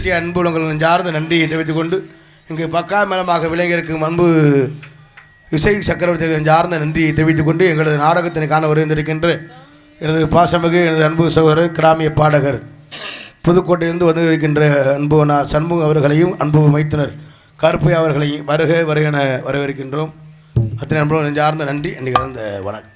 பேசிய அன்பு உங்கள் நெஞ்சார்ந்த நன்றியை தெரிவித்துக் கொண்டு இங்கு பக்கா மேலமாக விளங்கியிருக்கும் அன்பு இசை சக்கரவர்த்தி நெஞ்சார்ந்த நன்றியை தெரிவித்துக் கொண்டு எங்களது நாடகத்தினை காண வருகின்றிருக்கின்ற எனது பாசமிகு எனது அன்பு சகோதரர் கிராமிய பாடகர் புதுக்கோட்டையிலிருந்து வந்திருக்கின்ற அன்பு சண்முகம் அவர்களையும் அன்பு மைத்துனர் கருப்பை அவர்களையும் வருக வருக என வரவேற்கின்றோம். அத்தனை அன்பு நெஞ்சார்ந்த நன்றி. அன்றைக்கு வணக்கம்.